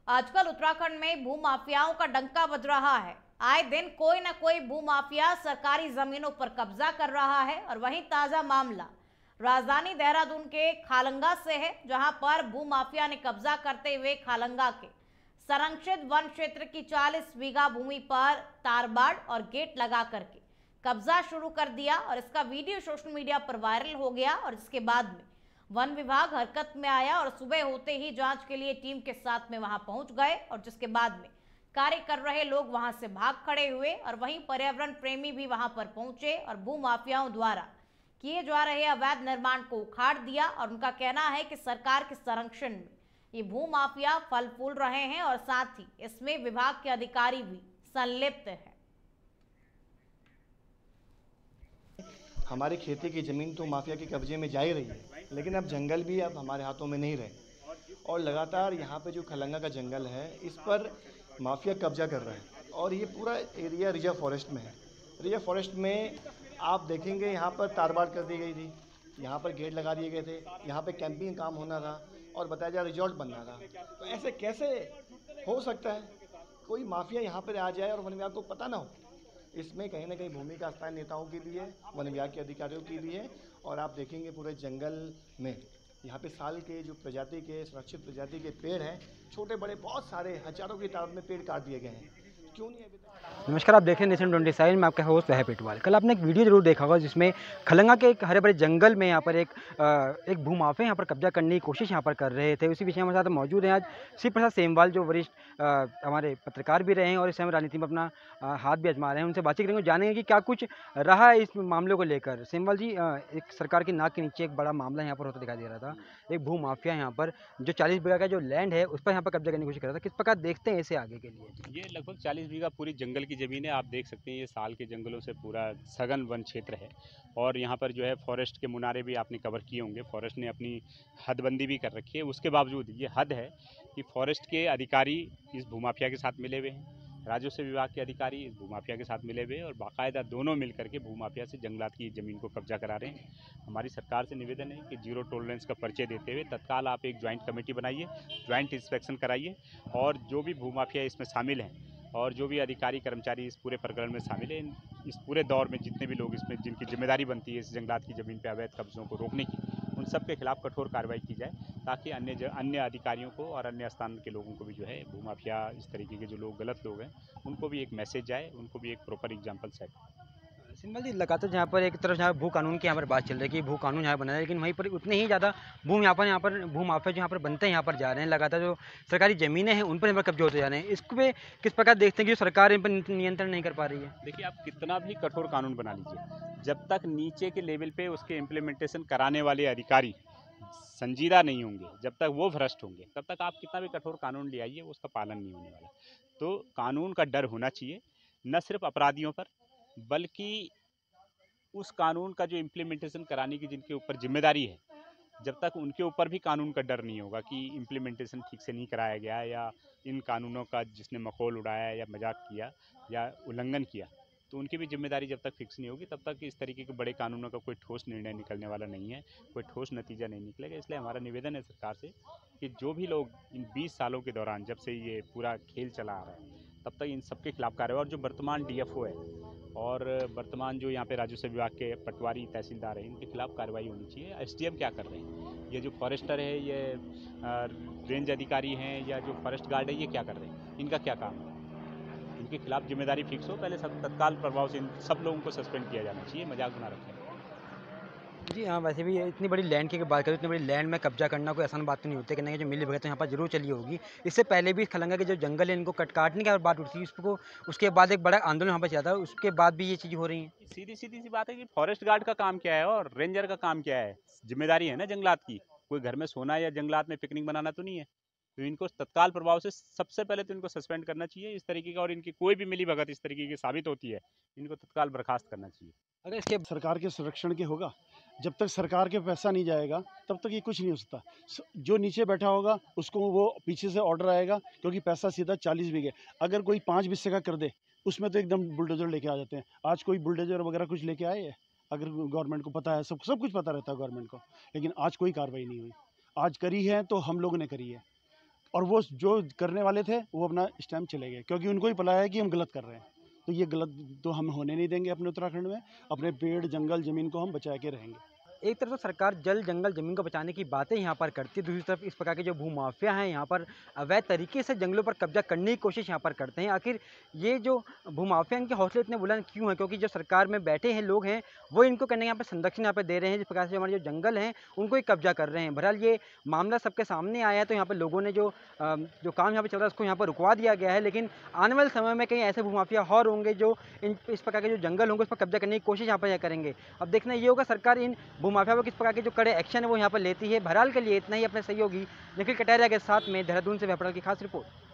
आजकल उत्तराखंड में भूमाफियाओं का डंका बज रहा है। आए दिन कोई न कोई भूमाफिया सरकारी जमीनों पर कब्जा कर रहा है और वहीं ताजा मामला राजधानी देहरादून के खालंगा से है, जहां पर भूमाफिया ने कब्जा करते हुए खालंगा के संरक्षित वन क्षेत्र की 40 बीघा भूमि पर तारबाड़ और गेट लगा करके कब्जा शुरू कर दिया और इसका वीडियो सोशल मीडिया पर वायरल हो गया। और इसके बाद में वन विभाग हरकत में आया और सुबह होते ही जांच के लिए टीम के साथ में वहां पहुंच गए और जिसके बाद में कार्य कर रहे लोग वहां से भाग खड़े हुए और वहीं पर्यावरण प्रेमी भी वहां पर पहुंचे और भूमाफियाओं द्वारा किए जा रहे अवैध निर्माण को उखाड़ दिया। और उनका कहना है कि सरकार के संरक्षण में ये भूमाफिया फल फूल रहे हैं और साथ ही इसमें विभाग के अधिकारी भी संलिप्त है। हमारी खेती की ज़मीन तो माफिया के कब्जे में जा ही रही है, लेकिन अब जंगल भी अब हमारे हाथों में नहीं रहे और लगातार यहाँ पे जो खलंगा का जंगल है इस पर माफिया कब्जा कर रहा है और ये पूरा एरिया रिजर्व फॉरेस्ट में है। रिजर्व फॉरेस्ट में आप देखेंगे यहाँ पर तारबाड़ कर दी गई थी, यहाँ पर गेट लगा दिए गए थे, यहाँ पे कैंपिंग काम होना था और बताया जा रिजॉर्ट बनना था। तो ऐसे कैसे हो सकता है कोई माफिया यहाँ पर आ जाए और वन विभाग को पता ना हो? इसमें कहीं ना कहीं भूमिका स्थानीय नेताओं की भी है, वन विभाग के अधिकारियों की भी है। और आप देखेंगे पूरे जंगल में यहाँ पे साल के जो प्रजाति के सुरक्षित प्रजाति के पेड़ हैं, छोटे बड़े बहुत सारे हजारों की तादाद में पेड़ काट दिए गए हैं। क्यों नहीं अभी तक? नमस्कार, आप देख रहे हैं नेशन 27 में आपका होस्ट वह पेटवाल। कल आपने एक वीडियो जरूर देखा होगा जिसमें खलंगा के एक हरे भरे जंगल में यहाँ पर एक भूमाफिया यहाँ पर कब्जा करने की कोशिश यहाँ पर कर रहे थे। उसी विषय में हमारे साथ मौजूद हैं आज शिव प्रसाद सेमवाल, जो वरिष्ठ हमारे पत्रकार भी रहे हैं और इस समय राजनीति में अपना हाथ भी आजमा रहे हैं। उनसे बातचीत करेंगे, जानेंगे कि क्या कुछ रहा है इस मामले को लेकर। सेमवाल जी, एक सरकार की नाक के नीचे एक बड़ा मामला यहाँ पर होता दिखाई दे रहा था। एक भूमाफिया यहाँ पर जो 40 बीघा का जो लैंड है उस पर यहाँ पर कब्जा करने की कोशिश कर रहा था। किस प्रकार देखते हैं इसे आगे के लिए? ये लगभग 40 बीघा पूरी जंगल की ज़मीन है। आप देख सकते हैं ये साल के जंगलों से पूरा सघन वन क्षेत्र है और यहाँ पर जो है फॉरेस्ट के मुनारे भी आपने कवर किए होंगे। फॉरेस्ट ने अपनी हदबंदी भी कर रखी है। उसके बावजूद ये हद है कि फॉरेस्ट के अधिकारी इस भूमाफिया के साथ मिले हुए हैं, राजस्व विभाग के अधिकारी इस भूमाफिया के साथ मिले हुए और बाकायदा दोनों मिलकर के भूमाफिया से जंगलात की ज़मीन को कब्जा करा रहे हैं। हमारी सरकार से निवेदन है कि जीरो टॉलरेंस का परिचय देते हुए तत्काल आप एक ज्वाइंट कमेटी बनाइए, ज्वाइंट इंस्पेक्शन कराइए और जो भी भूमाफिया इसमें शामिल हैं और जो भी अधिकारी कर्मचारी इस पूरे प्रकरण में शामिल हैं, इस पूरे दौर में जितने भी लोग इसमें जिनकी जिम्मेदारी बनती है इस जंगलात की ज़मीन पर अवैध कब्जों को रोकने की, उन सब के खिलाफ कठोर कार्रवाई की जाए ताकि अन्य अधिकारियों को और अन्य स्थान के लोगों को भी जो है भूमाफिया इस तरीके के जो लोग गलत लोग हैं उनको भी एक मैसेज जाए, उनको भी एक प्रॉपर एग्जाम्पल सेट। सिंबल जी, लगातार यहाँ पर एक तरफ जहाँ भू कानून की यहाँ पर बात चल रही है कि भू कानून यहाँ बना है, लेकिन वहीं पर उतने ही ज़्यादा यहाँ पर भू माफिया जो यहाँ पर बनते हैं यहाँ पर जा रहे हैं। लगातार जो सरकारी ज़मीनें हैं उन पर यहाँ पर कब्जे होते जा रहे हैं। इस पे किस प्रकार देखते हैं कि जो सरकार इन पर नियंत्रण नहीं कर पा रही है? देखिए, आप कितना भी कठोर कानून बना लीजिए, जब तक नीचे के लेवल पे उसके इम्प्लीमेंटेशन कराने वाले अधिकारी संजीदा नहीं होंगे, जब तक वो भ्रष्ट होंगे, तब तक आप कितना भी कठोर कानून ले आइए उसका पालन नहीं होने वाला। तो कानून का डर होना चाहिए, न सिर्फ अपराधियों पर बल्कि उस कानून का जो इम्प्लीमेंटेशन कराने की जिनके ऊपर जिम्मेदारी है, जब तक उनके ऊपर भी कानून का डर नहीं होगा कि इम्प्लीमेंटेशन ठीक से नहीं कराया गया या इन कानूनों का जिसने मखौल उड़ाया या मजाक किया या उल्लंघन किया, तो उनकी भी जिम्मेदारी जब तक फिक्स नहीं होगी तब तक इस तरीके के बड़े कानूनों का कोई ठोस निर्णय निकलने वाला नहीं है, कोई ठोस नतीजा नहीं निकलेगा। इसलिए हमारा निवेदन है सरकार से कि जो भी लोग इन 20 सालों के दौरान जब से ये पूरा खेल चला आ रहा है तब तक इन सबके खिलाफ कार्रवाई, और जो वर्तमान डीएफओ है और वर्तमान जो यहाँ पे राजस्व विभाग के पटवारी तहसीलदार हैं इनके खिलाफ कार्रवाई होनी चाहिए। एसडीएम क्या कर रहे हैं, ये जो फॉरेस्टर है, ये रेंज अधिकारी हैं या जो फॉरेस्ट गार्ड है, ये क्या कर रहे हैं, इनका क्या काम है? इनके खिलाफ जिम्मेदारी फिक्स हो, पहले सब तत्काल प्रभाव से इन सब लोगों को सस्पेंड किया जाना चाहिए, मजाक बना रखें। जी हाँ, वैसे भी इतनी बड़ी लैंड की बात करें, इतनी बड़ी लैंड में कब्जा करना कोई आसान बात तो नहीं होती, कि जो मिली भगत तो यहाँ पर जरूर चली होगी। इससे पहले भी खलंगा के जो जंगल है इनको काटने की बात उठती है, उसके बाद एक बड़ा आंदोलन यहाँ पर चला था, उसके बाद भी ये चीज़ हो रही है। सीधी सी बात है कि फॉरेस्ट गार्ड का काम क्या है और रेंजर का काम क्या है? जिम्मेदारी है ना जंगलात की। कोई घर में सोना या जंगलात में पिकनिक बनाना तो नहीं है। तो इनको तत्काल प्रभाव से सबसे पहले तो इनको सस्पेंड करना चाहिए इस तरीके का, और इनकी कोई भी मिली भगत इस तरीके की साबित होती है इनको तत्काल बर्खास्त करना चाहिए। अगर इसके सरकार के संरक्षण के होगा, जब तक सरकार के पैसा नहीं जाएगा तब तक ये कुछ नहीं हो सकता। जो नीचे बैठा होगा उसको वो पीछे से ऑर्डर आएगा, क्योंकि पैसा सीधा 40 बीघे। अगर कोई 5 बिस्से का कर दे उसमें तो एकदम बुलडोजर लेके आ जाते हैं। आज कोई बुलडोजर वगैरह कुछ लेके आए है? अगर गवर्नमेंट को पता है, सब कुछ पता रहता है गवर्नमेंट को, लेकिन आज कोई कार्रवाई नहीं हुई। आज करी है तो हम लोगों ने करी है। और वो जो करने वाले थे वो अपना इस टाइम चले गए, क्योंकि उनको ही पता है कि हम गलत कर रहे हैं। तो ये गलत तो हम होने नहीं देंगे अपने उत्तराखंड में। अपने पेड़ जंगल ज़मीन को हम बचा के रहेंगे। एक तरफ तो सरकार जल जंगल ज़मीन को बचाने की बातें यहाँ पर करती है, दूसरी तरफ इस प्रकार के जो भूमाफिया हैं यहाँ पर अवैध तरीके से जंगलों पर कब्जा करने की कोशिश यहाँ पर करते हैं। आखिर ये जो भूमाफिया इनके हौसले इतने बुलंद क्यों हैं? क्योंकि जो सरकार में बैठे हैं लोग हैं वो इनको करने यहाँ पर संरक्षण यहाँ पर दे रहे हैं, जिस प्रकार से हमारे जो जंगल हैं उनको ही कब्जा कर रहे हैं। बहरहाल ये मामला सबके सामने आया है, तो यहाँ पर लोगों ने जो काम यहाँ पर चल रहा है उसको यहाँ पर रुकवा दिया गया है। लेकिन आने वाले समय में कहीं ऐसे भूमाफिया और होंगे जो इस प्रकार के जो जंगल होंगे उस पर कब्जा करने की कोशिश यहाँ पर करेंगे। अब देखना ये होगा सरकार इन भूमाफिया पर किस प्रकार के जो कड़े एक्शन है वो यहाँ पर लेती है। बहरहाल के लिए इतना ही। अपने सहयोगी निखिल कटारिया के साथ में देहरादून से वेबपोर्टल की खास रिपोर्ट।